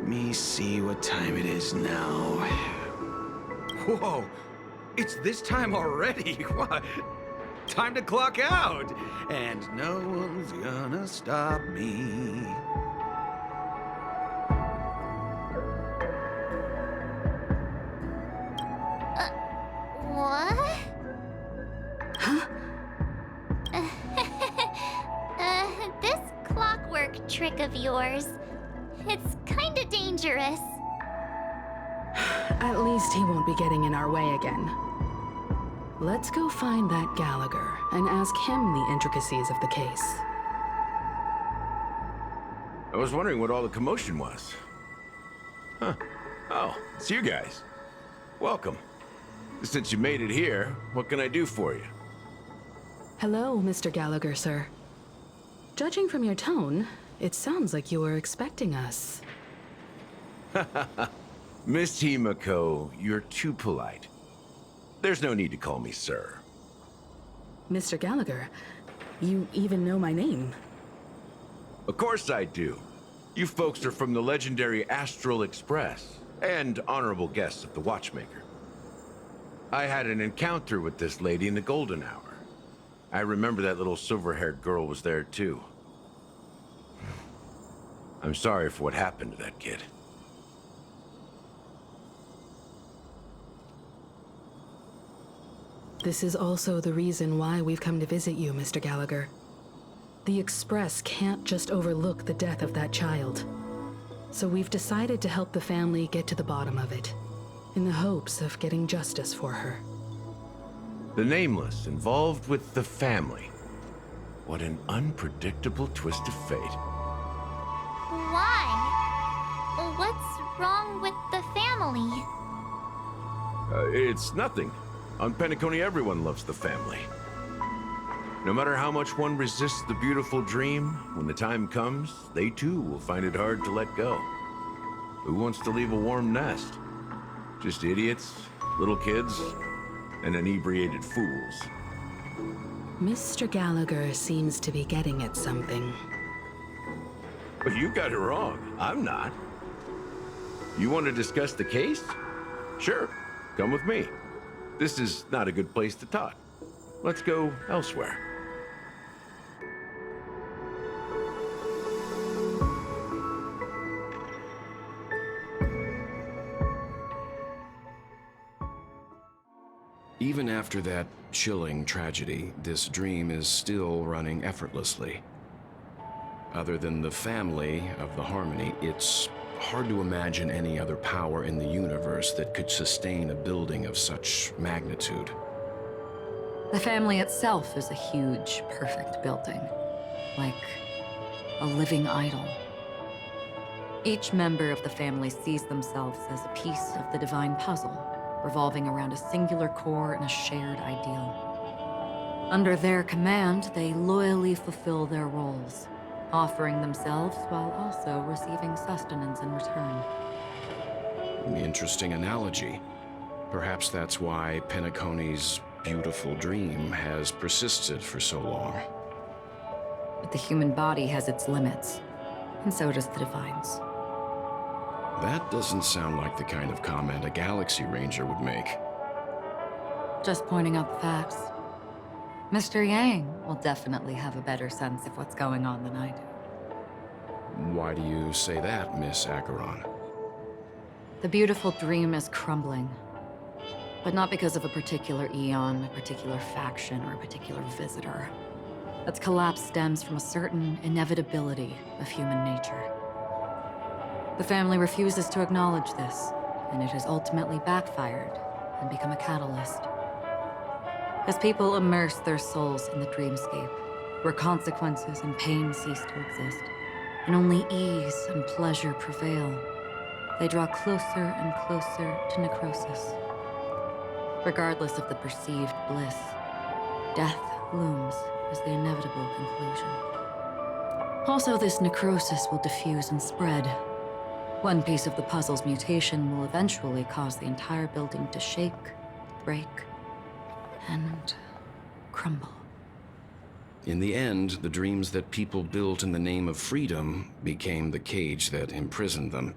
me see what time it is now. Whoa! It's this time already? What? Time to clock out! And no one's gonna stop me. What? Huh? This clockwork trick of yours, it's kinda dangerous. At least he won't be getting in our way again. Let's go find that Gallagher and ask him the intricacies of the case. I was wondering what all the commotion was. Huh. Oh, it's you guys. Welcome. Since you made it here, what can I do for you? Hello, Mr. Gallagher, sir. Judging from your tone, it sounds like you were expecting us. Miss Himiko, you're too polite. There's no need to call me sir. Mr. Gallagher, you even know my name. Of course I do. You folks are from the legendary Astral Express, and honorable guests of the Watchmaker. I had an encounter with this lady in the Golden Hour. I remember that little silver-haired girl was there too. I'm sorry for what happened to that kid. This is also the reason why we've come to visit you, Mr. Gallagher. The Express can't just overlook the death of that child. So we've decided to help the family get to the bottom of it, in the hopes of getting justice for her. The Nameless involved with the family. What an unpredictable twist of fate. Why? What's wrong with the family? It's nothing. On Penacony, everyone loves the family. No matter how much one resists the beautiful dream, when the time comes, they too will find it hard to let go. Who wants to leave a warm nest? Just idiots, little kids, and inebriated fools. Mr. Gallagher seems to be getting at something. But you got it wrong. I'm not. You want to discuss the case? Sure, come with me. This is not a good place to talk. Let's go elsewhere. Even after that chilling tragedy, this dream is still running effortlessly. Other than the family of the Harmony, it's hard to imagine any other power in the universe that could sustain a building of such magnitude. The family itself is a huge, perfect building, like a living idol. Each member of the family sees themselves as a piece of the divine puzzle, revolving around a singular core and a shared ideal. Under their command, they loyally fulfill their roles, offering themselves while also receiving sustenance in return. An interesting analogy. Perhaps that's why Penacony's beautiful dream has persisted for so long. But the human body has its limits, and so does the divine's. That doesn't sound like the kind of comment a Galaxy Ranger would make. Just pointing out the facts. Mr. Yang will definitely have a better sense of what's going on than I do. Why do you say that, Miss Acheron? The beautiful dream is crumbling. But not because of a particular eon, a particular faction, or a particular visitor. Its collapse stems from a certain inevitability of human nature. The family refuses to acknowledge this, and it has ultimately backfired and become a catalyst. As people immerse their souls in the dreamscape, where consequences and pain cease to exist, and only ease and pleasure prevail, they draw closer and closer to necrosis. Regardless of the perceived bliss, death looms as the inevitable conclusion. Also, this necrosis will diffuse and spread. One piece of the puzzle's mutation will eventually cause the entire building to shake, break, and crumble. In the end, the dreams that people built in the name of freedom became the cage that imprisoned them.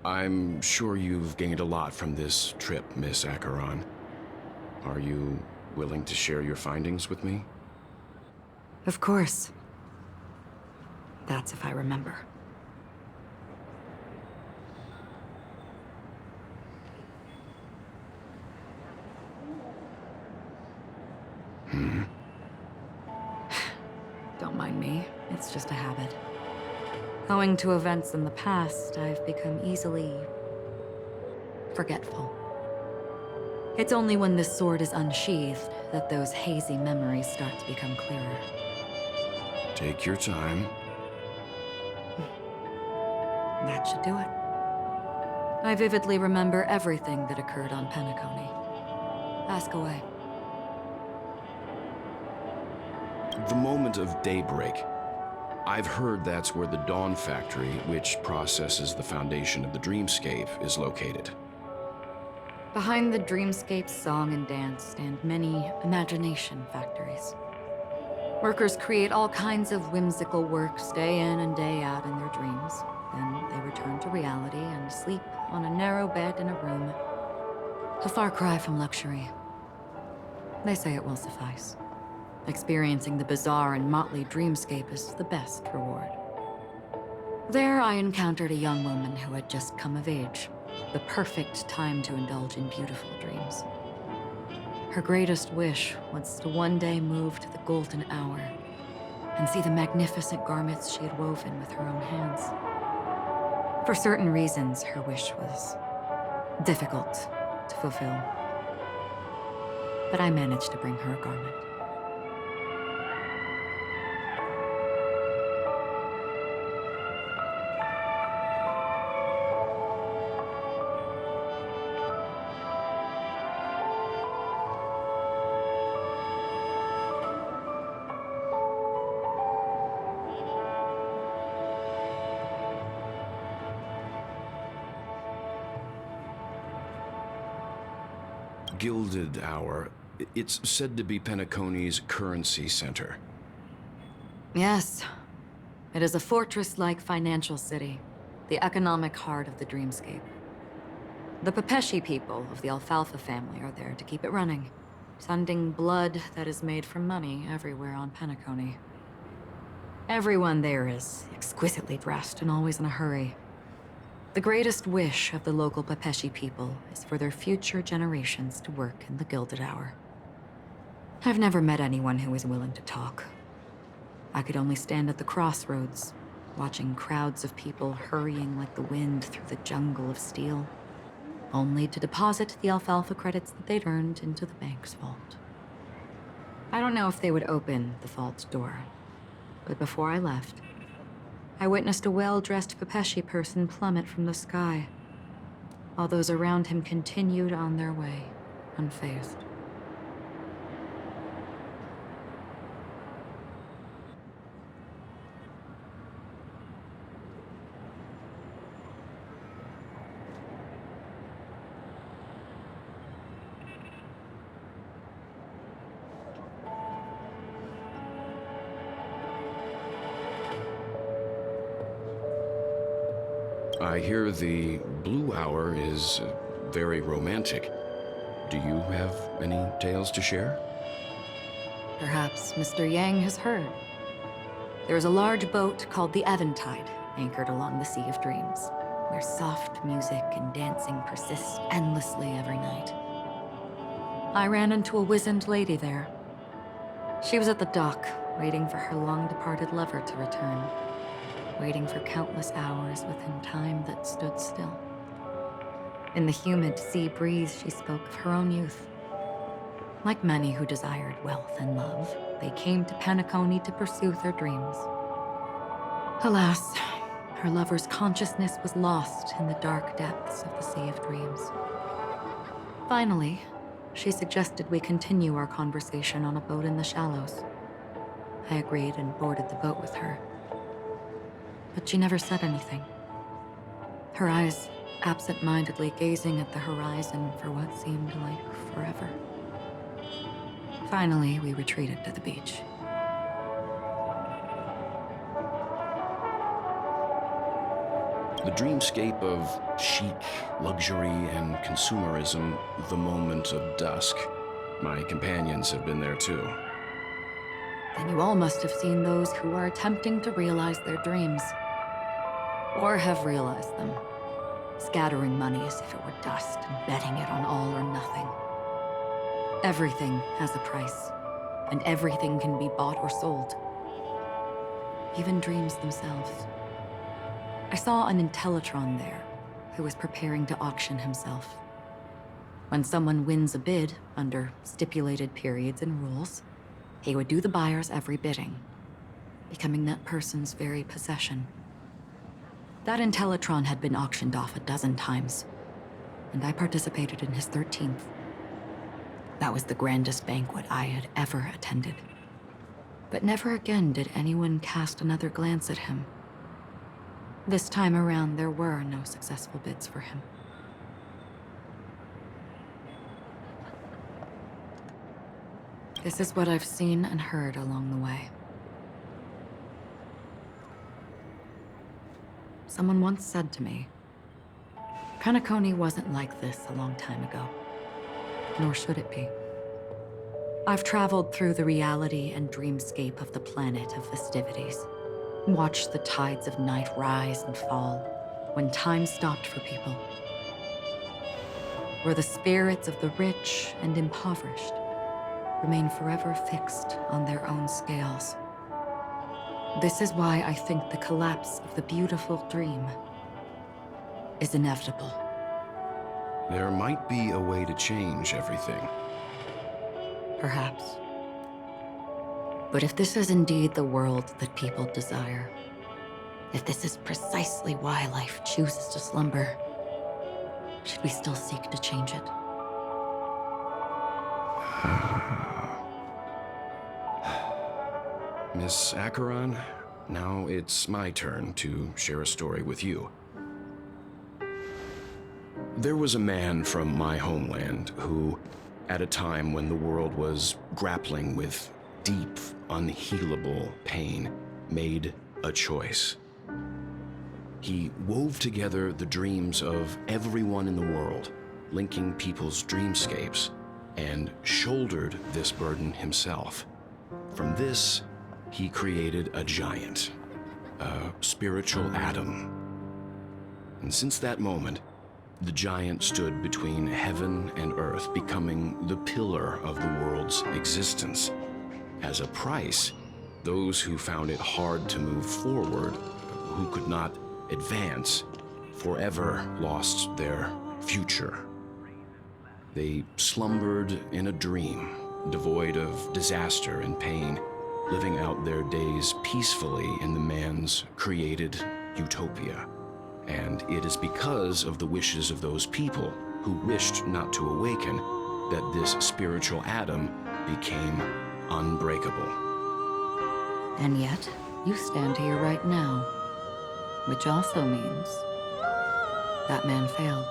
I'm sure you've gained a lot from this trip, Miss Acheron. Are you willing to share your findings with me? Of course. That's if I remember. Don't mind me. It's just a habit. Owing to events in the past, I've become easily forgetful. It's only when this sword is unsheathed that those hazy memories start to become clearer. Take your time. That should do it. I vividly remember everything that occurred on Penacony. Ask away. The moment of daybreak. I've heard that's where the Dawn Factory, which processes the foundation of the dreamscape, is located. Behind the dreamscape song and dance stand many imagination factories. Workers create all kinds of whimsical works day in and day out in their dreams. Then they return to reality and sleep on a narrow bed in a room. A far cry from luxury. They say it will suffice. Experiencing the bizarre and motley dreamscape is the best reward. There, I encountered a young woman who had just come of age. The perfect time to indulge in beautiful dreams. Her greatest wish was to one day move to the golden hour and see the magnificent garments she had woven with her own hands. For certain reasons, her wish was difficult to fulfill. But I managed to bring her a garment. Gilded Hour. It's said to be Penacony's currency center. Yes. It is a fortress-like financial city, the economic heart of the dreamscape. The Pepeshi people of the Alfalfa family are there to keep it running, sending blood that is made from money everywhere on Penacony. Everyone there is exquisitely dressed and always in a hurry. The greatest wish of the local Pepeshi people is for their future generations to work in the Gilded Hour. I've never met anyone who is willing to talk. I could only stand at the crossroads, watching crowds of people hurrying like the wind through the jungle of steel, only to deposit the alfalfa credits that they'd earned into the bank's vault. I don't know if they would open the vault door, but before I left, I witnessed a well-dressed Pepeshi person plummet from the sky, while those around him continued on their way, unfazed. I hear the Blue Hour is very romantic. Do you have any tales to share? Perhaps Mr. Yang has heard. There is a large boat called the Eventide, anchored along the Sea of Dreams, where soft music and dancing persist endlessly every night. I ran into a wizened lady there. She was at the dock, waiting for her long-departed lover to return, waiting for countless hours within time that stood still. In the humid sea breeze, she spoke of her own youth. Like many who desired wealth and love, they came to Penacony to pursue their dreams. Alas, her lover's consciousness was lost in the dark depths of the Sea of Dreams. Finally, she suggested we continue our conversation on a boat in the shallows. I agreed and boarded the boat with her. But she never said anything. Her eyes absent-mindedly gazing at the horizon for what seemed like forever. Finally, we retreated to the beach. The dreamscape of chic, luxury, and consumerism, the moment of dusk. My companions have been there too. Then you all must have seen those who are attempting to realize their dreams. Or have realized them. Scattering money as if it were dust and betting it on all or nothing. Everything has a price, and everything can be bought or sold. Even dreams themselves. I saw an Intellitron there, who was preparing to auction himself. When someone wins a bid, under stipulated periods and rules, he would do the buyer's every bidding, becoming that person's very possession. That Intellitron had been auctioned off a dozen times, and I participated in his 13th. That was the grandest banquet I had ever attended. But never again did anyone cast another glance at him. This time around, there were no successful bids for him. This is what I've seen and heard along the way. Someone once said to me, Penacony wasn't like this a long time ago, nor should it be. I've traveled through the reality and dreamscape of the planet of festivities, watched the tides of night rise and fall when time stopped for people, where the spirits of the rich and impoverished remain forever fixed on their own scales. This is why I think the collapse of the beautiful dream is inevitable. There might be a way to change everything. Perhaps. But if this is indeed the world that people desire, if this is precisely why life chooses to slumber, should we still seek to change it? Miss Acheron, now it's my turn to share a story with you. There was a man from my homeland who, at a time when the world was grappling with deep, unhealable pain, made a choice. He wove together the dreams of everyone in the world, linking people's dreamscapes, and shouldered this burden himself. From this, he created a giant, a spiritual atom. And since that moment, the giant stood between heaven and earth, becoming the pillar of the world's existence. As a price, those who found it hard to move forward, who could not advance, forever lost their future. They slumbered in a dream, devoid of disaster and pain, living out their days peacefully in the man's created utopia. And it is because of the wishes of those people who wished not to awaken that this spiritual atom became unbreakable. And yet, you stand here right now, which also means that man failed.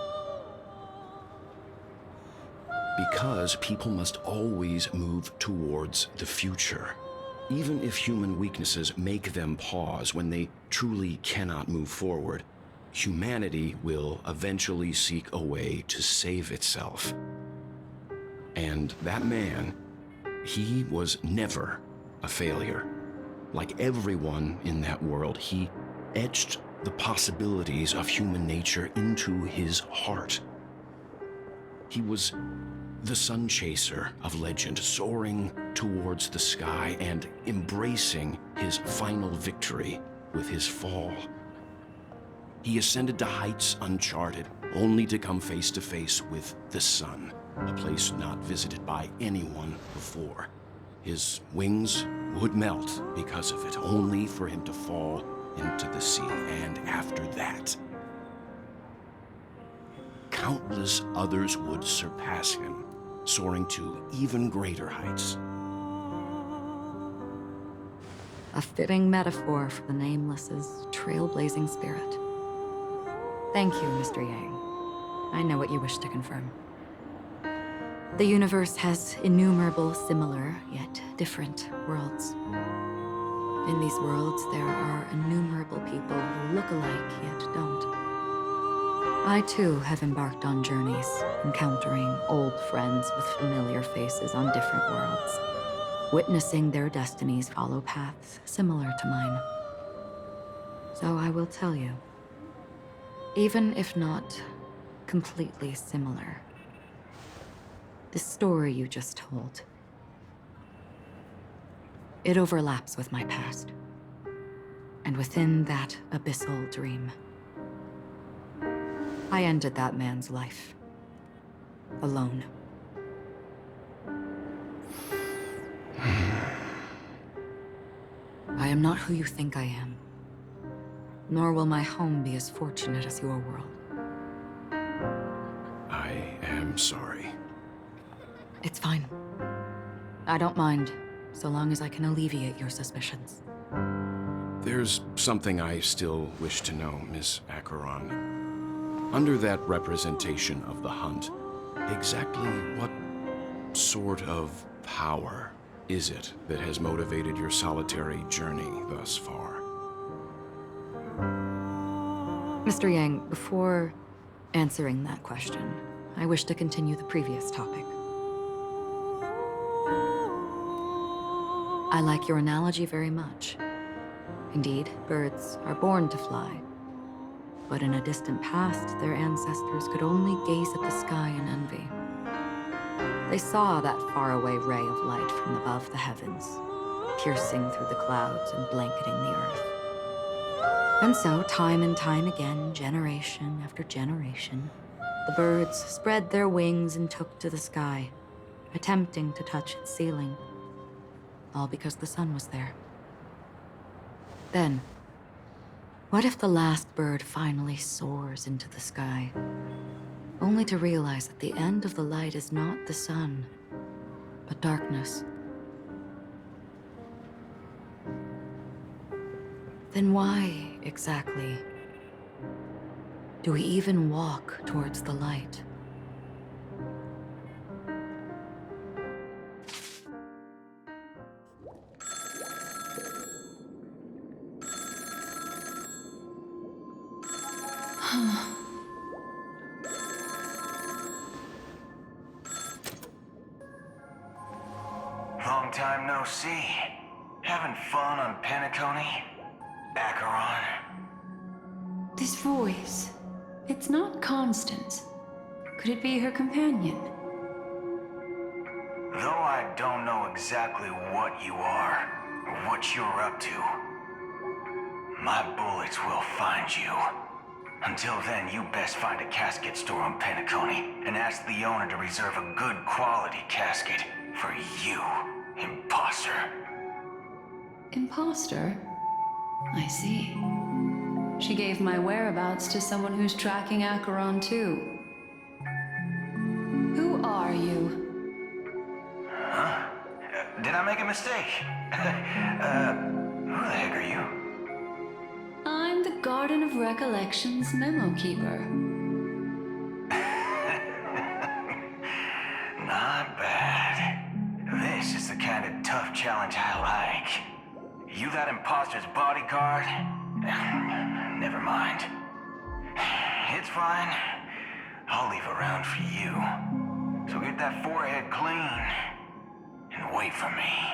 Because people must always move towards the future. Even if human weaknesses make them pause when they truly cannot move forward, humanity will eventually seek a way to save itself. And that man, he was never a failure. Like everyone in that world, he etched the possibilities of human nature into his heart. He was the sun chaser of legend, soaring towards the sky and embracing his final victory with his fall. He ascended to heights uncharted, only to come face to face with the sun, a place not visited by anyone before. His wings would melt because of it, only for him to fall into the sea. And after that, countless others would surpass him, soaring to even greater heights. A fitting metaphor for the Nameless's trailblazing spirit. Thank you, Mr. Yang. I know what you wish to confirm. The universe has innumerable similar, yet different worlds. In these worlds, there are innumerable people who look alike, yet don't. I too have embarked on journeys, encountering old friends with familiar faces on different worlds, witnessing their destinies follow paths similar to mine. So I will tell you, even if not completely similar, the story you just told, it overlaps with my past. And within that abyssal dream, I ended that man's life. Alone. I am not who you think I am. Nor will my home be as fortunate as your world. I am sorry. It's fine. I don't mind, so long as I can alleviate your suspicions. There's something I still wish to know, Miss Acheron. Under that representation of the hunt, exactly what sort of power is it that has motivated your solitary journey thus far? Mr. Yang, before answering that question, I wish to continue the previous topic. I like your analogy very much. Indeed, birds are born to fly. But in a distant past, their ancestors could only gaze at the sky in envy. They saw that faraway ray of light from above the heavens, piercing through the clouds and blanketing the earth. And so, time and time again, generation after generation, the birds spread their wings and took to the sky, attempting to touch its ceiling, all because the sun was there. Then, what if the last bird finally soars into the sky, only to realize that the end of the light is not the sun, but darkness? Then why, exactly, do we even walk towards the light? Long time no see. Having fun on Penacony? Acheron? This voice, it's not Constance. Could it be her companion? Though I don't know exactly what you are, or what you're up to, my bullets will find you. Until then, you best find a casket store on Penacony and ask the owner to reserve a good quality casket for you, imposter. Imposter? I see. She gave my whereabouts to someone who's tracking Acheron too. Who are you? Huh? Did I make a mistake? Who the heck are you? I'm the Garden of Recollection's memo keeper. Not bad. This is the kind of tough challenge I like. You that imposter's bodyguard? Never mind. It's fine. I'll leave a round for you. So get that forehead clean and wait for me.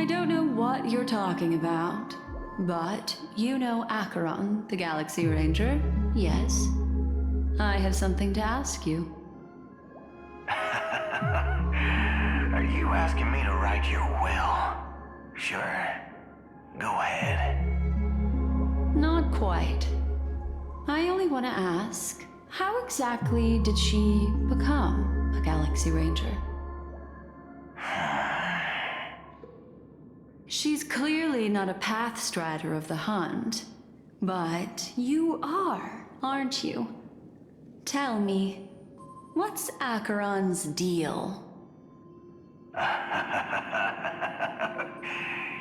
I don't know what you're talking about, but you know Acheron, the Galaxy Ranger, yes? I have something to ask you. Are you asking me to write your will? Sure. Go ahead. Not quite. I only want to ask, how exactly did she become a Galaxy Ranger? She's clearly not a path strider of the hunt, but you are, aren't you? Tell me, what's Acheron's deal?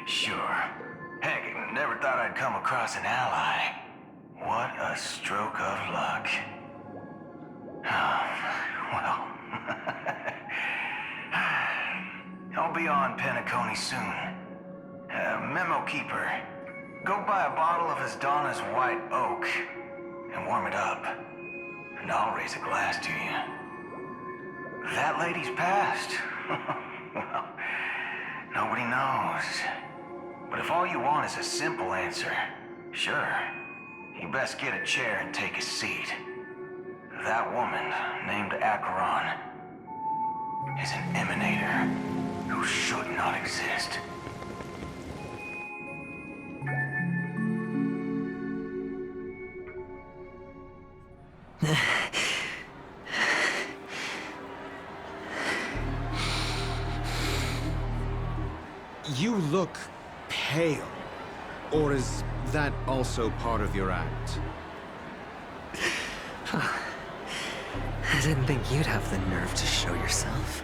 Sure. Heck, never thought I'd come across an ally. What a stroke of luck. Well, I'll be on Penacony soon. Memo keeper, go buy a bottle of his Donna's White Oak. and warm it up. And I'll raise a glass to you. That lady's passed. Well, nobody knows. But if all you want is a simple answer, sure, you best get a chair and take a seat. That woman, named Acheron, is an emanator who should not exist. You look pale. Or is that also part of your act? I didn't think you'd have the nerve to show yourself.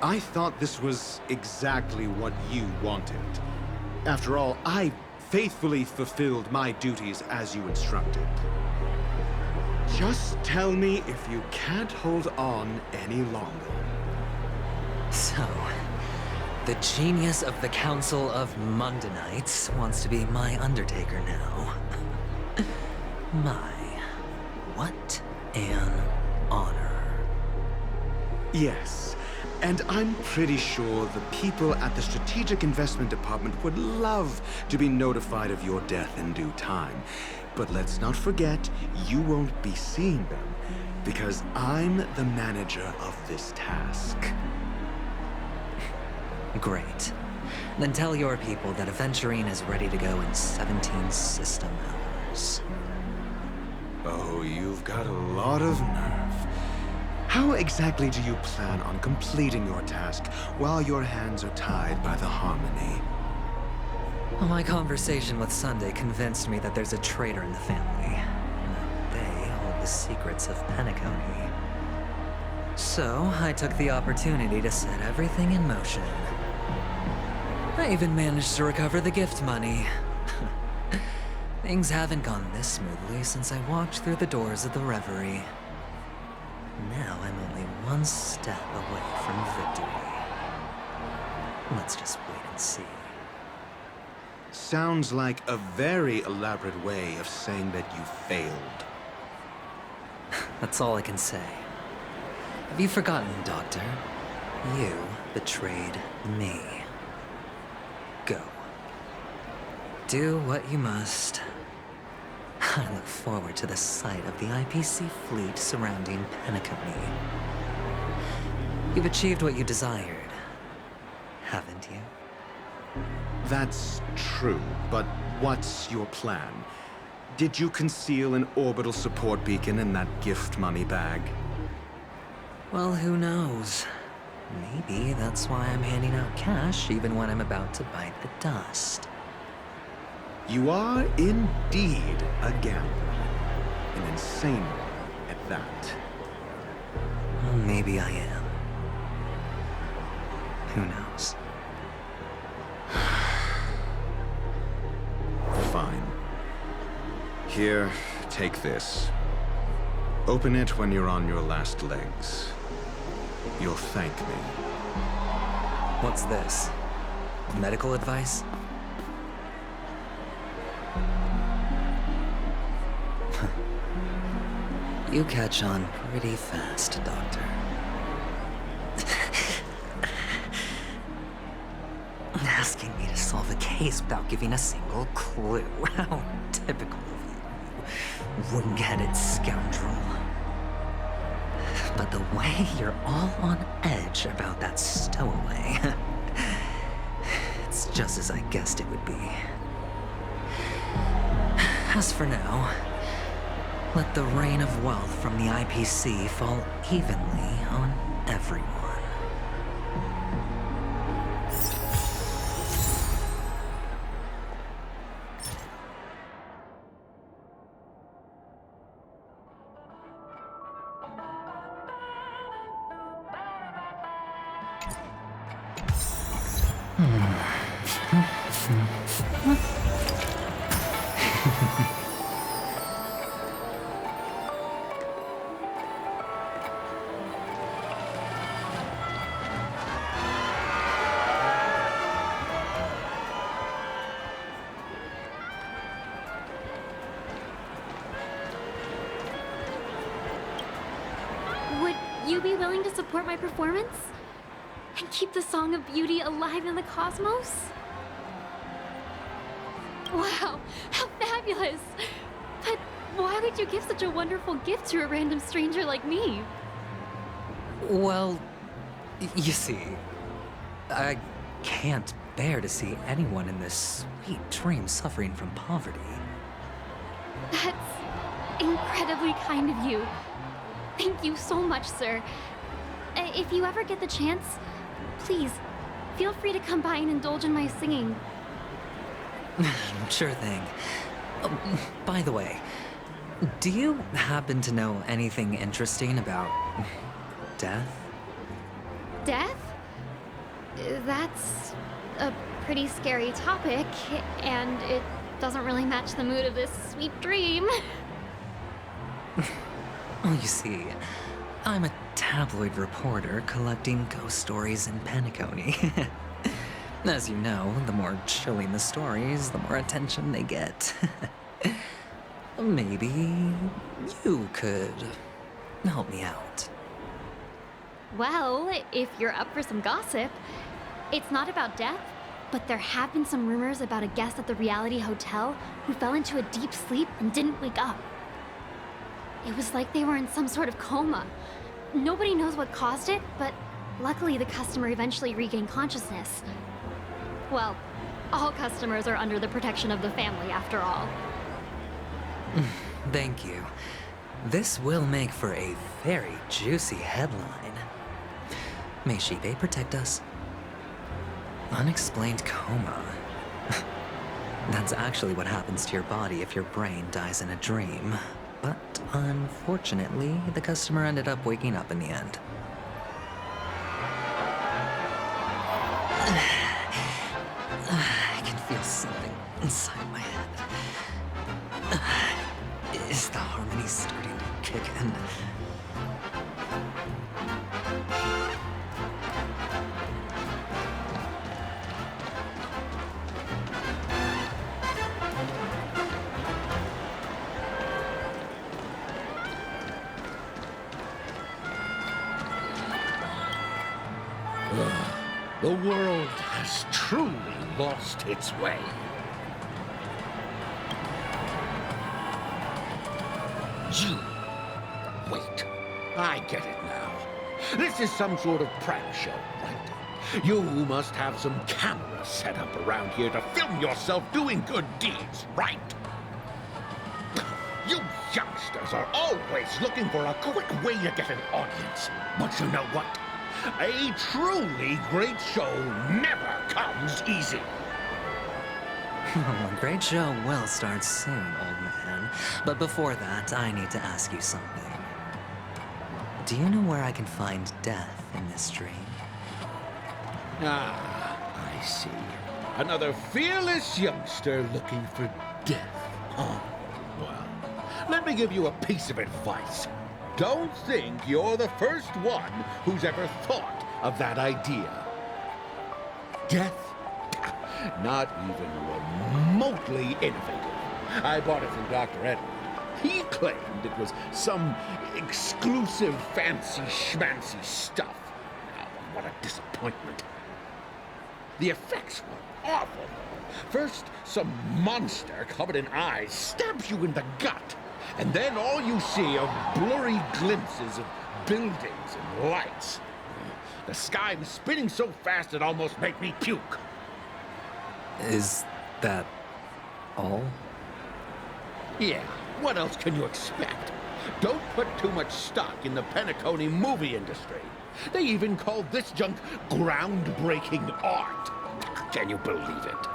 I thought this was exactly what you wanted. After all, I faithfully fulfilled my duties as you instructed. Just tell me if you can't hold on any longer. So, the genius of the Council of Mundanites wants to be my Undertaker now. My, what an honor. Yes, and I'm pretty sure the people at the Strategic Investment Department would love to be notified of your death in due time. But let's not forget, you won't be seeing them, because I'm the manager of this task. Great. Then tell your people that Aventurine is ready to go in 17 system hours. Oh, you've got a lot of nerve. How exactly do you plan on completing your task while your hands are tied by the Harmony? Well, my conversation with Sunday convinced me that there's a traitor in the family, and that they hold the secrets of Penacony. So, I took the opportunity to set everything in motion. I even managed to recover the gift money. Things haven't gone this smoothly since I walked through the doors of the Reverie. Now I'm only one step away from victory. Let's just wait and see. Sounds like a very elaborate way of saying that you failed. That's all I can say. Have you forgotten, Doctor? You betrayed me. Go. Do what you must. I look forward to the sight of the IPC fleet surrounding Penacony. You've achieved what you desired, haven't you? That's true, but what's your plan? Did you conceal an orbital support beacon in that gift money bag? Well, who knows? Maybe that's why I'm handing out cash even when I'm about to bite the dust. You are indeed a gambler. An insane one at that. Well, maybe I am. Who knows? Fine. Here, take this. Open it when you're on your last legs. You'll thank me. What's this? Medical advice? You catch on pretty fast, Doctor. Asking me to solve a case without giving a single clue. How typical of you, wound-headed scoundrel. But the way you're all on edge about that stowaway, it's just as I guessed it would be. As for now, let the rain of wealth from the IPC fall evenly on everyone. you be willing to support my performance? And keep the Song of Beauty alive in the cosmos? Wow, how fabulous! But why would you give such a wonderful gift to a random stranger like me? Well, you see, I can't bear to see anyone in this sweet dream suffering from poverty. That's incredibly kind of you. Thank you so much, sir. If you ever get the chance, please, feel free to come by and indulge in my singing. Sure thing. By the way, do you happen to know anything interesting about death? Death? That's a pretty scary topic, and it doesn't really match the mood of this sweet dream. Oh, you see, I'm a tabloid reporter collecting ghost stories in Penacony. As you know, the more chilling the stories, the more attention they get. Maybe you could help me out. Well, if you're up for some gossip, it's not about death, but there have been some rumors about a guest at the reality hotel who fell into a deep sleep and didn't wake up. It was like they were in some sort of coma. Nobody knows what caused it, but luckily the customer eventually regained consciousness. Well, all customers are under the protection of the family, after all. Thank you. This will make for a very juicy headline. May Shibe protect us. Unexplained coma. That's actually what happens to your body if your brain dies in a dream. But unfortunately, the customer ended up waking up in the end. I can feel something inside my head. Is the harmony starting to kick in? The world has truly lost its way. Gee, wait, I get it now. This is some sort of prank show, right? You must have some cameras set up around here to film yourself doing good deeds, right? You youngsters are always looking for a quick way to get an audience. But you know what? A truly great show never comes easy. A great show will start soon, old man. But before that, I need to ask you something. Do you know where I can find death in this dream? Ah, I see. Another fearless youngster looking for death. Oh, well, let me give you a piece of advice. Don't think you're the first one who's ever thought of that idea. Death? Not even remotely innovative. I bought it from Dr. Edward. He claimed it was some exclusive fancy schmancy stuff. Oh, what a disappointment. The effects were awful. First, some monster covered in eyes stabs you in the gut. And then all you see are blurry glimpses of buildings and lights. The sky was spinning so fast it almost made me puke. Is that all? Yeah, what else can you expect? Don't put too much stock in the Penacony movie industry. They even called this junk groundbreaking art. Can you believe it?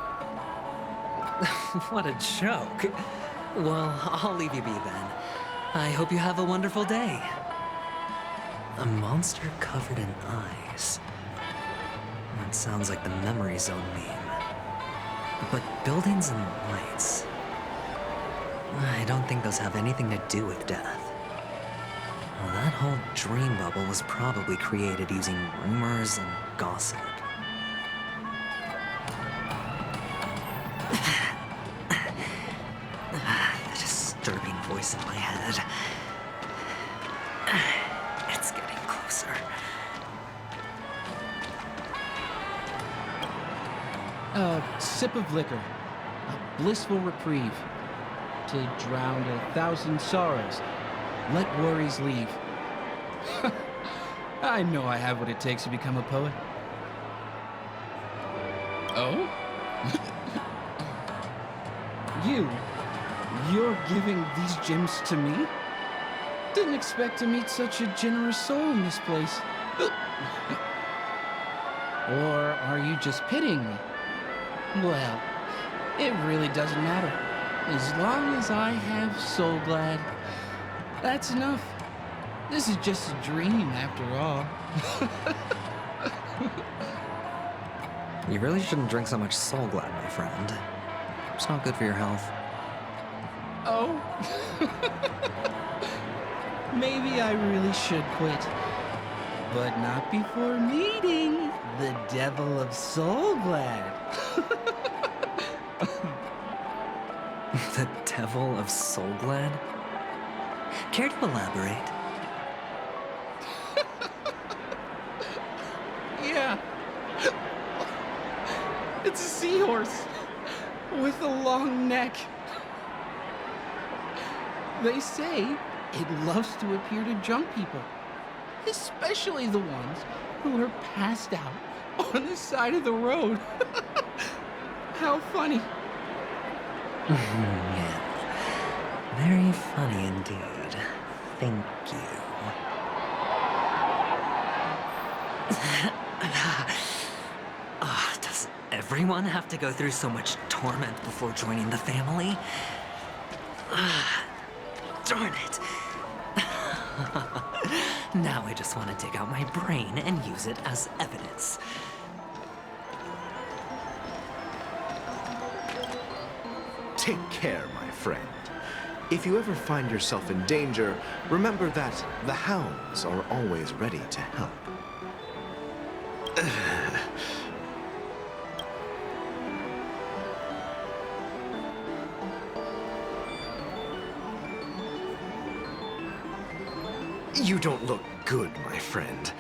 What a joke. Well, I'll leave you be then. I hope you have a wonderful day. A monster covered in eyes. That sounds like the memory zone meme. But buildings and lights... I don't think those have anything to do with death. Well, that whole dream bubble was probably created using rumors and gossip. The disturbing voice in my head. It's getting closer. sip of liquor, a blissful reprieve, to drown 1,000 sorrows, let worries leave. I know I have what it takes to become a poet. Oh? You're giving these gems to me? Didn't expect to meet such a generous soul in this place. Or are you just pitying me? Well, it really doesn't matter. As long as I have Soul Glad, that's enough. This is just a dream after all. You really shouldn't drink so much Soul Glad, my friend. It's not good for your health. Oh? Maybe I really should quit. But not before meeting the Devil of Soul Glad. The Devil of Soul Glad? Care to elaborate? Yeah. It's a seahorse with a long neck. They say it loves to appear to drunk people, especially the ones who are passed out on the side of the road. How funny. Yeah. Very funny indeed. Thank you. Does everyone have to go through so much torment before joining the family? Darn it. Now I just want to dig out my brain and use it as evidence. Take care, my friend. If you ever find yourself in danger, remember that the hounds are always ready to help. You don't look good, my friend.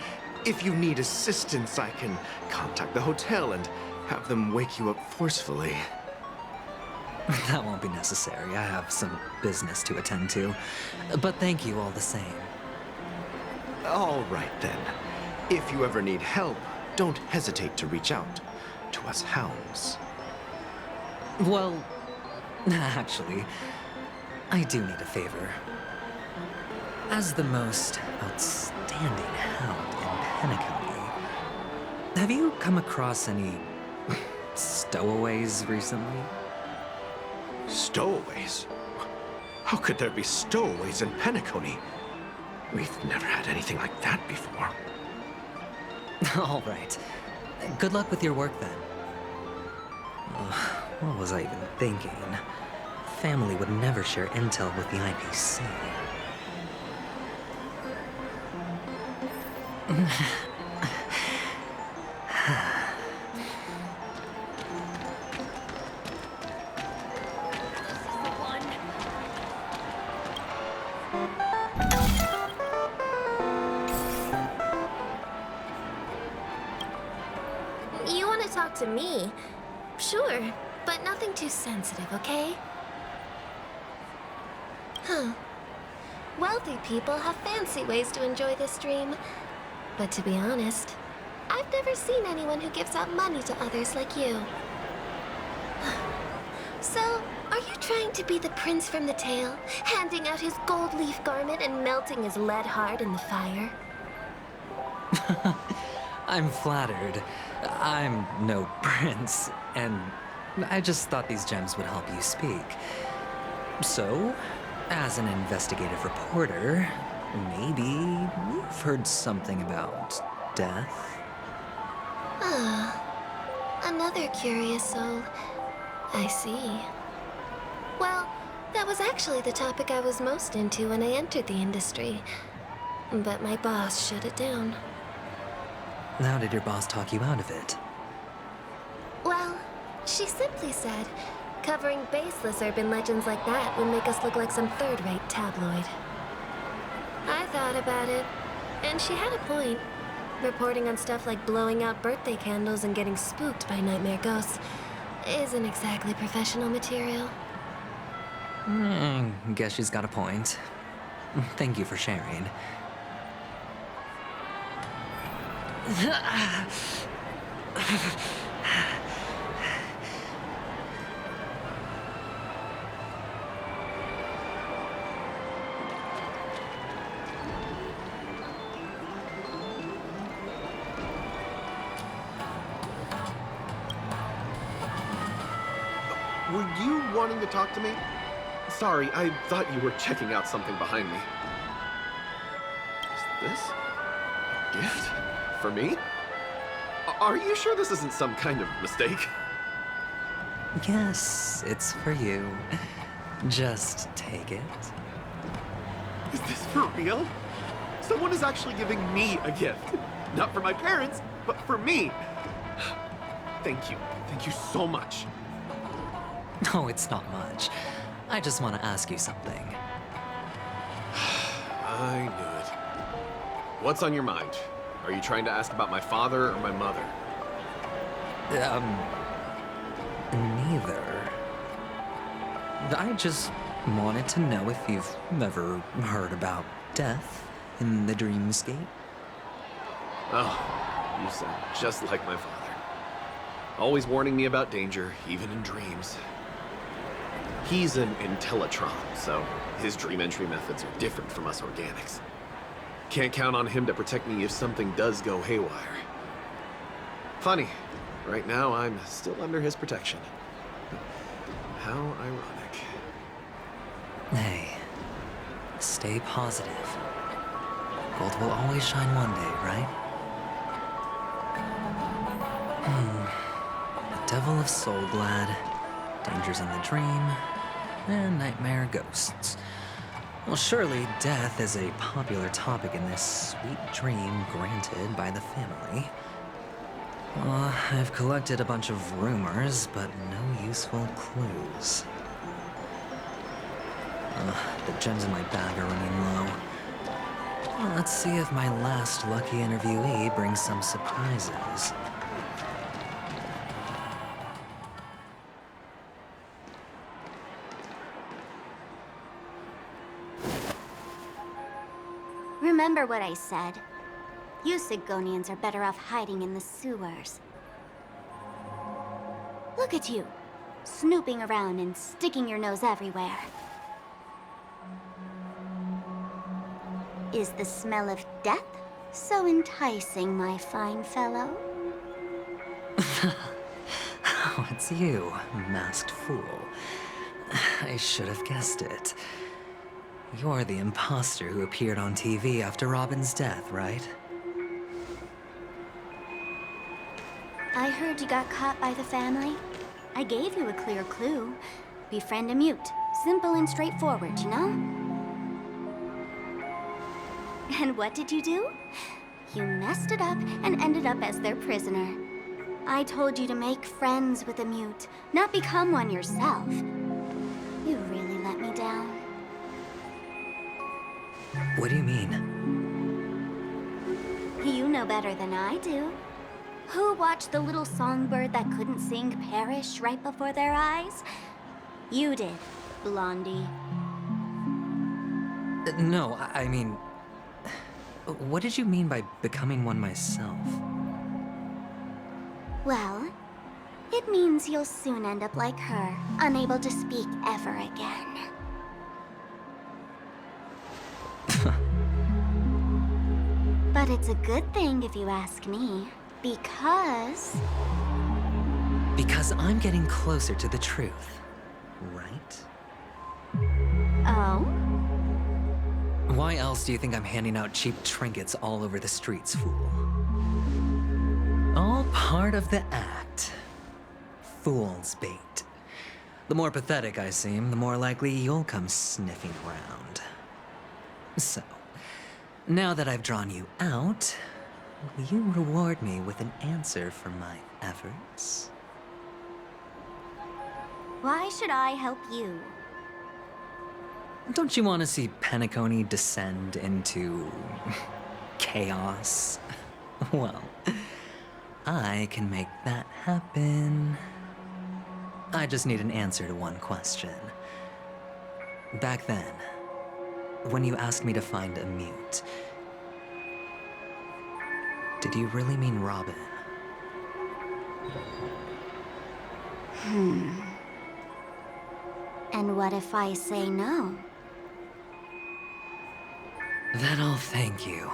If you need assistance, I can contact the hotel and have them wake you up forcefully. That won't be necessary. I have some business to attend to. But thank you all the same. All right, then. If you ever need help, don't hesitate to reach out to us hounds. Well, actually, I do need a favor. As the most outstanding hound in Penacony, have you come across any stowaways recently? Stowaways? How could there be stowaways in Penacony? We've never had anything like that before. All right. Good luck with your work, then. What was I even thinking? Family would never share intel with the IPC. You want to talk to me? Sure, but nothing too sensitive, okay? Huh. Wealthy people have fancy ways to enjoy this dream. But to be honest, I've never seen anyone who gives out money to others like you. So, are you trying to be the prince from the tale, handing out his gold leaf garment and melting his lead heart in the fire? I'm flattered. I'm no prince, and I just thought these gems would help you speak. So, as an investigative reporter, maybe you've heard something about death? Another curious soul. I see. Well, that was actually the topic I was most into when I entered the industry. But my boss shut it down. How did your boss talk you out of it? Well, she simply said, covering baseless urban legends like that would make us look like some third-rate tabloid. I thought about it, and she had a point. Reporting on stuff like blowing out birthday candles and getting spooked by nightmare ghosts isn't exactly professional material. Guess she's got a point. Thank you for sharing. Were you wanting to talk to me? Sorry, I thought you were checking out something behind me. Is this a gift? For me? Are you sure this isn't some kind of mistake? Yes, it's for you. Just take it. Is this for real? Someone is actually giving me a gift. Not for my parents, but for me. Thank you. Thank you so much. No, it's not much. I just want to ask you something. I knew it. What's on your mind? Are you trying to ask about my father or my mother? Neither. I just wanted to know if you've ever heard about death in the dreamscape. Oh, you sound just like my father. Always warning me about danger, even in dreams. He's an Intellitron, so his dream entry methods are different from us organics. Can't count on him to protect me if something does go haywire. Funny, right now I'm still under his protection. How ironic. Hey, stay positive. Gold will always shine one day, right? The Devil of Soulglad, Dangers in the Dream, and Nightmare Ghosts. Well, surely death is a popular topic in this sweet dream granted by the family. I've collected a bunch of rumors, but no useful clues. The gems in my bag are running low. Well, let's see if my last lucky interviewee brings some surprises. Remember what I said. You Sigonians are better off hiding in the sewers. Look at you, snooping around and sticking your nose everywhere. Is the smell of death so enticing, my fine fellow? Oh, it's you, masked fool. I should have guessed it. You're the imposter who appeared on TV after Robin's death, right? I heard you got caught by the family. I gave you a clear clue. Befriend a mute. Simple and straightforward, you know? And what did you do? You messed it up and ended up as their prisoner. I told you to make friends with a mute, not become one yourself. You really let me down. What do you mean? You know better than I do. Who watched the little songbird that couldn't sing perish right before their eyes? You did, Blondie. No, I mean... What did you mean by becoming one myself? Well, it means you'll soon end up like her, unable to speak ever again. But it's a good thing if you ask me, because... Because I'm getting closer to the truth, right? Oh? Why else do you think I'm handing out cheap trinkets all over the streets, fool? All part of the act. Fool's bait. The more pathetic I seem, the more likely you'll come sniffing around. So, now that I've drawn you out, will you reward me with an answer for my efforts? Why should I help you? Don't you want to see Penacony descend into... chaos? Well, I can make that happen. I just need an answer to one question. Back then, when you asked me to find a mute, did you really mean Robin? And what if I say no? Then I'll thank you.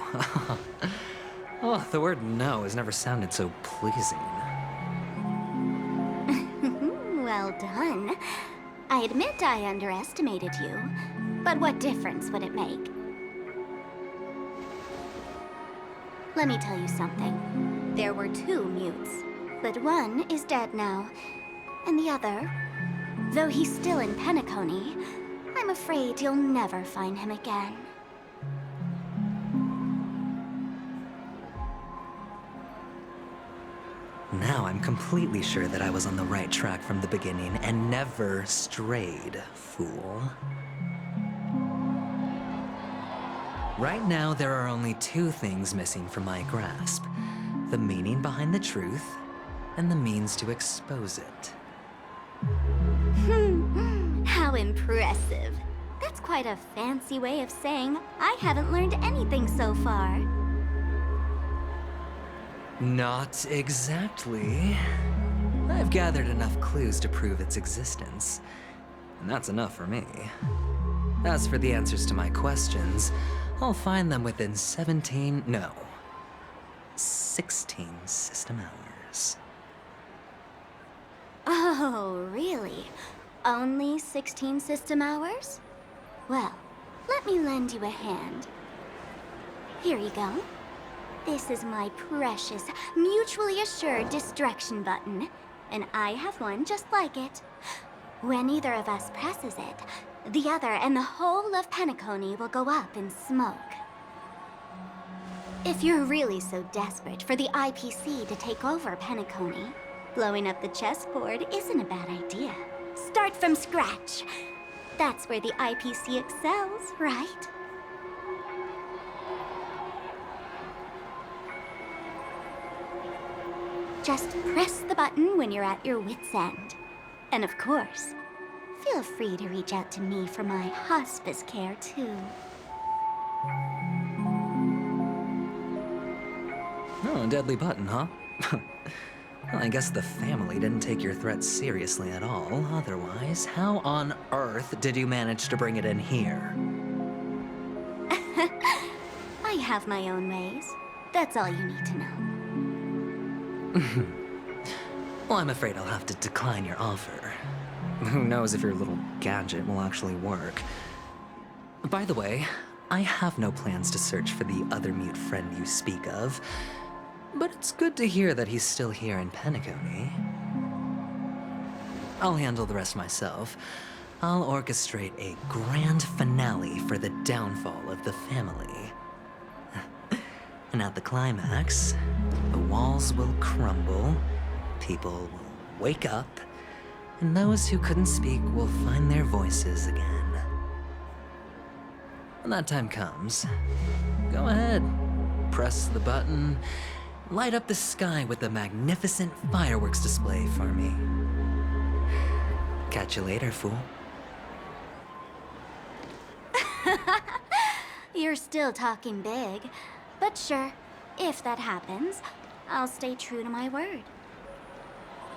Oh, the word no has never sounded so pleasing. Well done. I admit I underestimated you, but what difference would it make? Let me tell you something. There were 2 mutes, but one is dead now, and the other, though he's still in Penacony, I'm afraid you'll never find him again. Now I'm completely sure that I was on the right track from the beginning and never strayed, fool. Right now, there are only 2 things missing from my grasp. The meaning behind the truth, and the means to expose it. How impressive. That's quite a fancy way of saying I haven't learned anything so far. Not exactly. I've gathered enough clues to prove its existence, and that's enough for me. As for the answers to my questions, I'll find them within 16 system hours. Oh, really? Only 16 system hours? Well, let me lend you a hand. Here you go. This is my precious, mutually assured distraction button, and I have one just like it. When either of us presses it, the other and the whole of Penacony will go up in smoke. If you're really so desperate for the IPC to take over Penacony, blowing up the chessboard isn't a bad idea. Start from scratch. That's where the IPC excels, right? Just press the button when you're at your wit's end. And of course, feel free to reach out to me for my hospice care, too. Oh, a deadly button, huh? Well, I guess the family didn't take your threat seriously at all. Otherwise, how on earth did you manage to bring it in here? I have my own ways. That's all you need to know. Well, I'm afraid I'll have to decline your offer. Who knows if your little gadget will actually work. By the way, I have no plans to search for the other mute friend you speak of, but it's good to hear that he's still here in Penacony. I'll handle the rest myself. I'll orchestrate a grand finale for the downfall of the family. And at the climax, the walls will crumble, people will wake up, and those who couldn't speak will find their voices again. When that time comes, go ahead, press the button, light up the sky with a magnificent fireworks display for me. Catch you later, fool. You're still talking big. But sure, if that happens, I'll stay true to my word.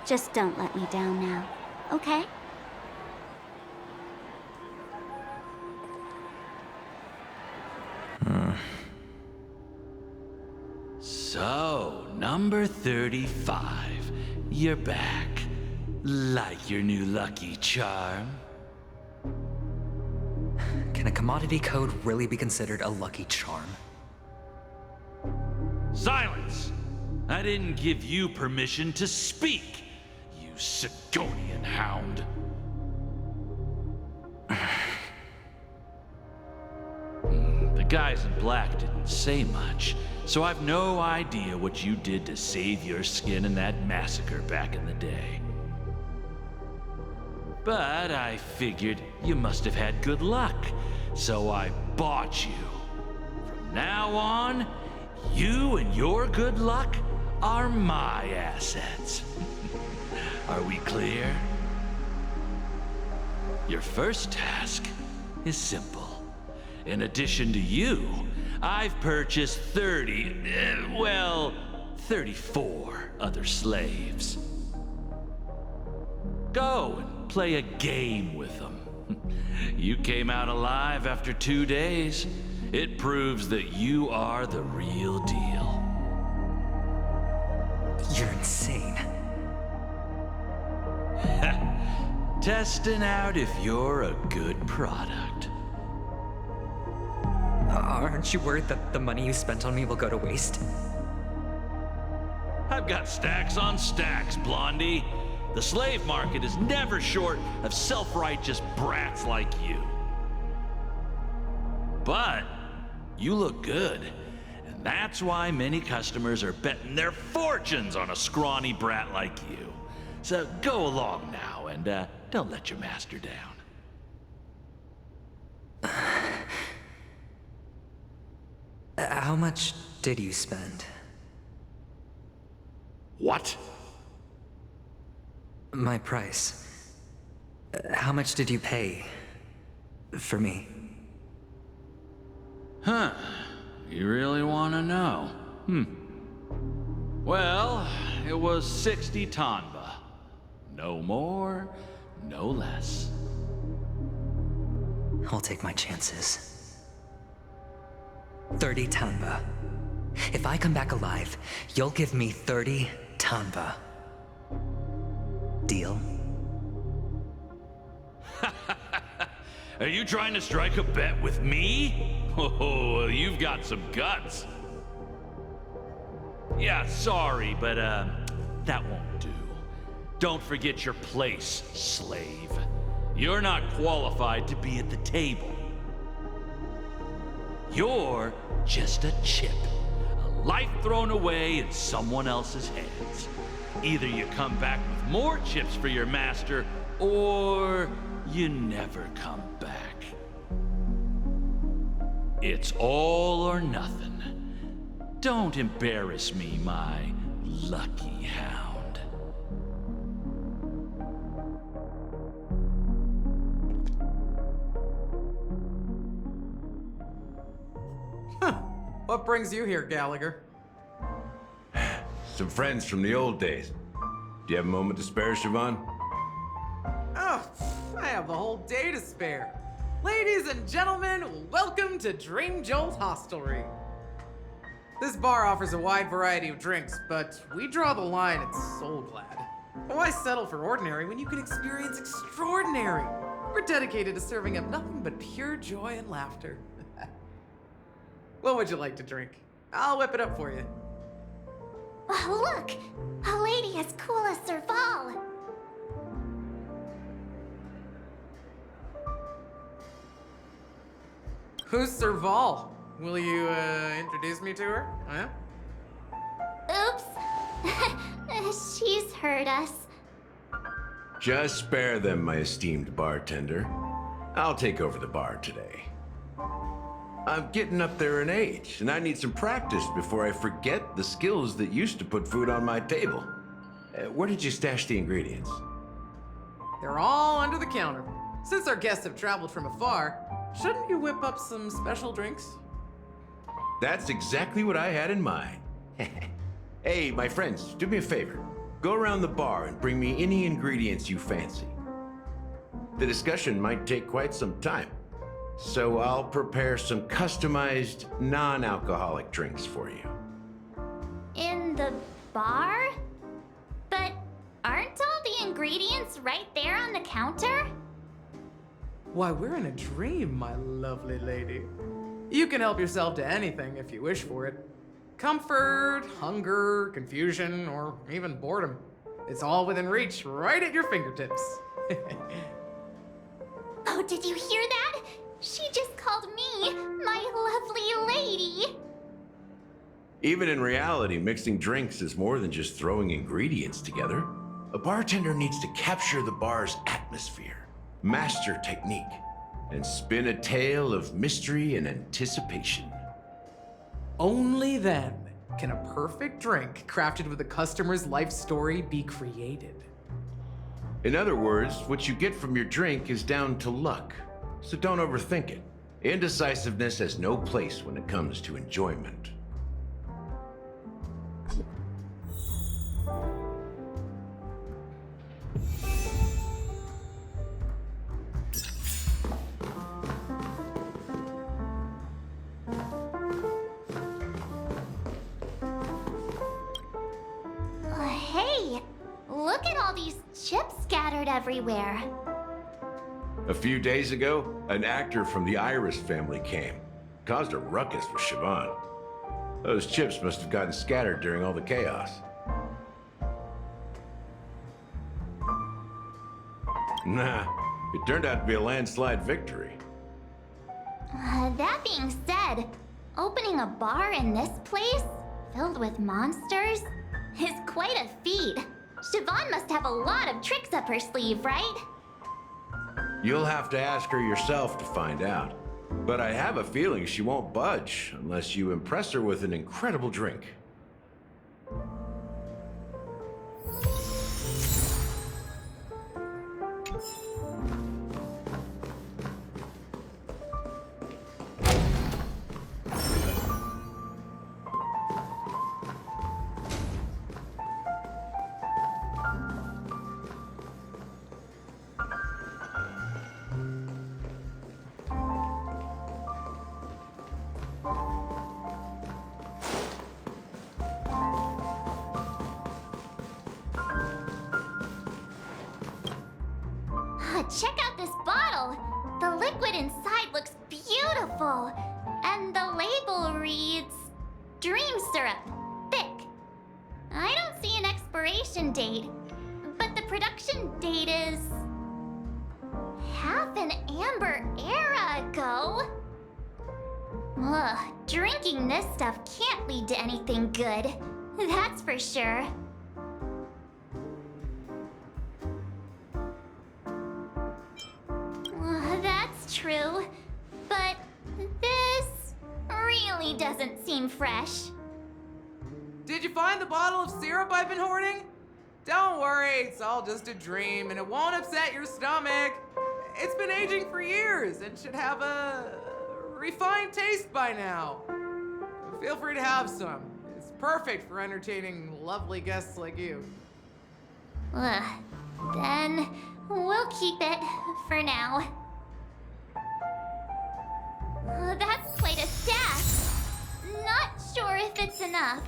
Just don't let me down now, okay? So, number 35. You're back. Like your new lucky charm? Can a commodity code really be considered a lucky charm? Silence! I didn't give you permission to speak, you Sigonian hound. The guys in black didn't say much, so I've no idea what you did to save your skin in that massacre back in the day. But I figured you must have had good luck, so I bought you. From now on, you and your good luck are my assets. Are we clear? Your first task is simple. In addition to you, I've purchased 34 other slaves. Go and play a game with them. You came out alive after 2 days. It proves that you are the real deal. You're insane. Testing out if you're a good product. Aren't you worried that the money you spent on me will go to waste? I've got stacks on stacks, Blondie. The slave market is never short of self-righteous brats like you. But you look good, and that's why many customers are betting their fortunes on a scrawny brat like you. So go along now, and don't let your master down. How much did you spend? What? My price. How much did you pay for me? Huh. You really want to know? Well, it was 60 tanba. No more, no less. I'll take my chances. 30 tanba. If I come back alive, you'll give me 30 tanba. Deal? Are you trying to strike a bet with me? Oh, you've got some guts. Yeah, sorry, but that won't do. Don't forget your place, slave. You're not qualified to be at the table. You're just a chip. A life thrown away in someone else's hands. Either you come back with more chips for your master, or you never come back. It's all or nothing. Don't embarrass me, my lucky hound. What brings you here, Gallagher? Some friends from the old days. Do you have a moment to spare, Siobhan? Oh, I have the whole day to spare. Ladies and gentlemen, welcome to Dream Jolt Hostelry. This bar offers a wide variety of drinks, but we draw the line at Soulglad. Why settle for ordinary when you can experience extraordinary? We're dedicated to serving up nothing but pure joy and laughter. What would you like to drink? I'll whip it up for you. Oh, look! A lady as cool as Serval! Who's Serval? Will you, introduce me to her? Huh? Oops. She's heard us. Just spare them, my esteemed bartender. I'll take over the bar today. I'm getting up there in age, and I need some practice before I forget the skills that used to put food on my table. Where did you stash the ingredients? They're all under the counter. Since our guests have traveled from afar, shouldn't you whip up some special drinks? That's exactly what I had in mind. Hey, my friends, do me a favor. Go around the bar and bring me any ingredients you fancy. The discussion might take quite some time, so I'll prepare some customized, non-alcoholic drinks for you. In the bar? But aren't all the ingredients right there on the counter? Why, we're in a dream, my lovely lady. You can help yourself to anything if you wish for it. Comfort, hunger, confusion, or even boredom. It's all within reach, right at your fingertips. Oh, did you hear that? She just called me my lovely lady. Even in reality, mixing drinks is more than just throwing ingredients together. A bartender needs to capture the bar's atmosphere, master technique, and spin a tale of mystery and anticipation. Only then can a perfect drink crafted with a customer's life story be created. In other words, what you get from your drink is down to luck. So don't overthink it. Indecisiveness has no place when it comes to enjoyment. Hey, look at all these chips scattered everywhere. A few days ago, an actor from the Iris family came. Caused a ruckus with Siobhan. Those chips must have gotten scattered during all the chaos. Nah, it turned out to be a landslide victory. That being said, opening a bar in this place, filled with monsters, is quite a feat. Siobhan must have a lot of tricks up her sleeve, right? You'll have to ask her yourself to find out. But I have a feeling she won't budge unless you impress her with an incredible drink. Check out this bottle! The liquid inside looks beautiful. And the label reads... Dream syrup. Thick. I don't see an expiration date. But the production date is... half an amber era ago. Ugh, drinking this stuff can't lead to anything good. That's for sure. That's true, but this really doesn't seem fresh. Did you find the bottle of syrup I've been hoarding? Don't worry, it's all just a dream and it won't upset your stomach. It's been aging for years and should have a refined taste by now. Feel free to have some. It's perfect for entertaining lovely guests like you. Then we'll keep it for now. That's quite a stash. Not sure if it's enough.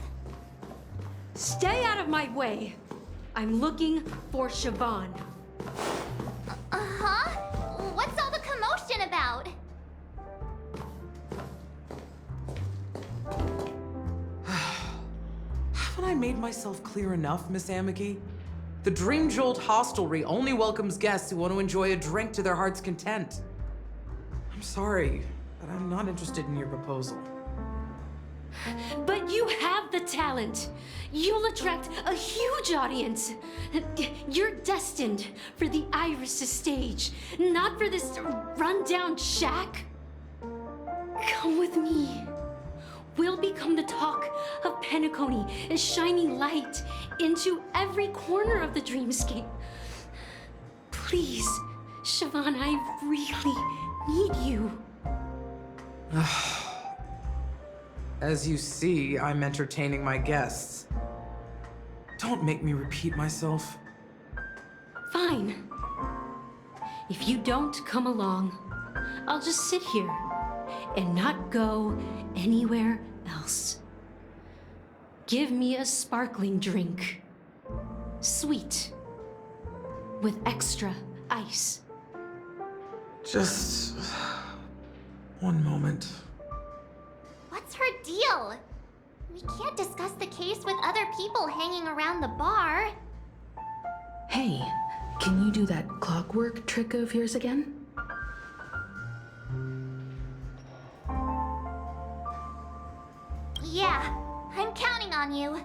Stay out of my way. I'm looking for Siobhan. Huh? What's all the commotion about? Haven't I made myself clear enough, Miss Amiki? The Dream Jolt Hostelry only welcomes guests who want to enjoy a drink to their heart's content. I'm sorry, but I'm not interested in your proposal. But you have the talent. You'll attract a huge audience. You're destined for the Iris' stage, not for this rundown shack. Come with me. We'll become the talk of Penacony, shining light into every corner of the dreamscape. Please, Siobhan, I really need you. As you see, I'm entertaining my guests. Don't make me repeat myself. Fine. If you don't come along, I'll just sit here and not go anywhere else. Give me a sparkling drink. Sweet. With extra ice. Just... one moment. What's her deal? We can't discuss the case with other people hanging around the bar. Hey, can you do that clockwork trick of yours again? Yeah, I'm counting on you.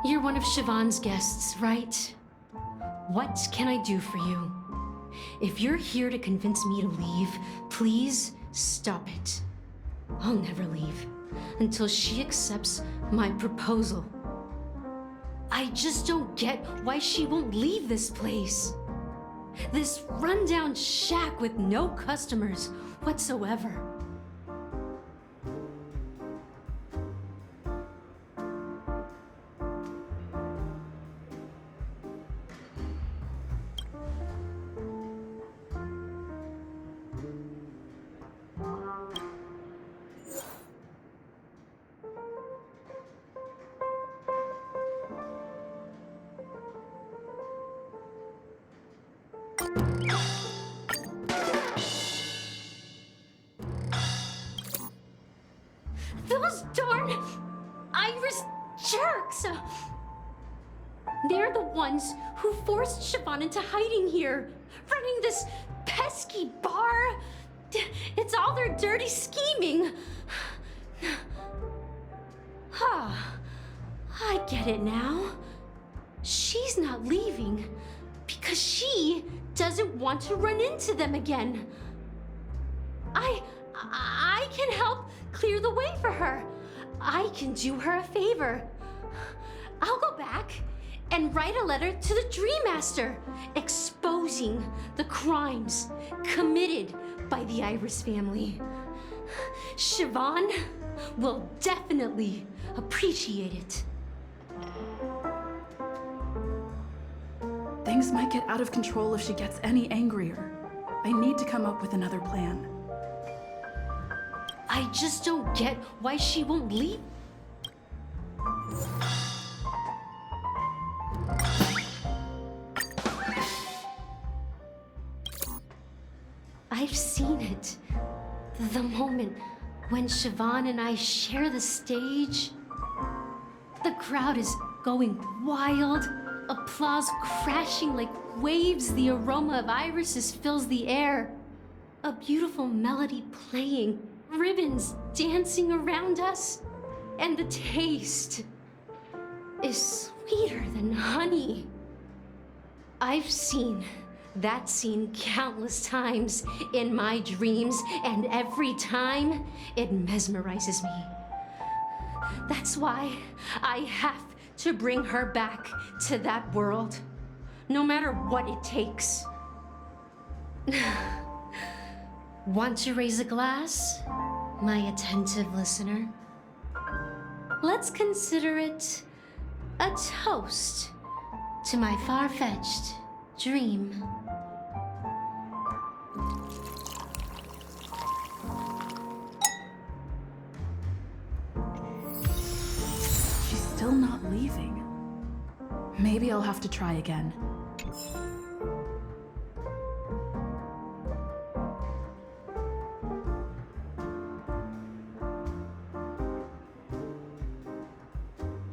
You're one of Siobhan's guests, right? What can I do for you? If you're here to convince me to leave, please stop it. I'll never leave until she accepts my proposal. I just don't get why she won't leave this place. This rundown shack with no customers whatsoever. Those darn Iris jerks! They're the ones who forced Siobhan into hiding here, running this pesky bar. It's all their dirty scheming. I get it now. She's not leaving because she doesn't want to run into them again. I can help clear the way for her. I can do her a favor. I'll go back and write a letter to the Dream Master exposing the crimes committed by the Iris family. Siobhan will definitely appreciate it. Things might get out of control if she gets any angrier. I need to come up with another plan. I just don't get why she won't leave. I've seen it. The moment when Siobhan and I share the stage. The crowd is going wild. Applause crashing like waves. The aroma of irises fills the air. A beautiful melody playing. Ribbons dancing around us. And the taste is sweeter than honey. I've seen that scene countless times in my dreams, and every time it mesmerizes me. That's why I have to bring her back to that world, no matter what it takes. Want to raise a glass, my attentive listener? Let's consider it a toast to my far-fetched dream. She's still not leaving. Maybe I'll have to try again.